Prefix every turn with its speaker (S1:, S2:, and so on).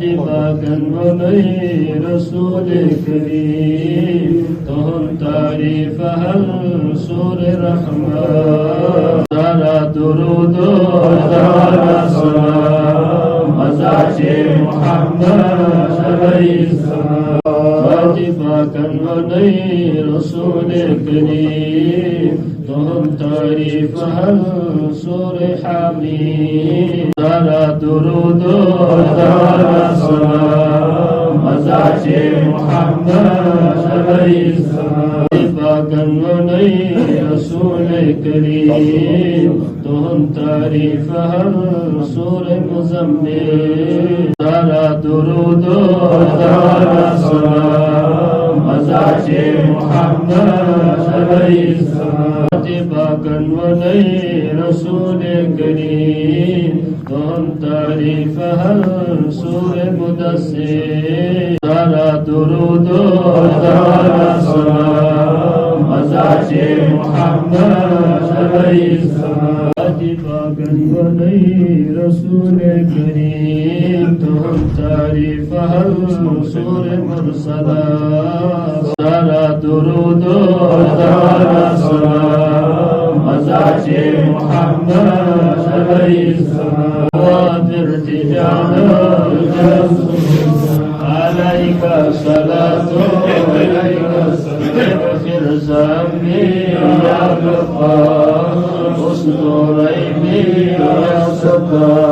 S1: اتفاقا وني رسول كريم تهم تعريفها السور الرحمن دار درود دار سلام مزاج محمد عليه السلام اتفاقا وني رسول كريم تهم تعريفها السور حميد دار درود دار سلام مزاج محمد عليه السلام اتفاقا وني رسول كريم تهم تعريفها السور مزمل دار درود دار سلام مزاج محمد عليه السلام اتفاقا وني رسول كريم تهم تعريفها السور مدثر دار درود دار سلام مزاج محمد عليه السلام اتفاقا وني رسول كريم تهم تعريفها السور مرسلا دار درود دار سلام مزاج محمد عليه السلام وبارتجاعنا عليك صلاة اغفر ذنبي يا غفار استر عيبي يا ستار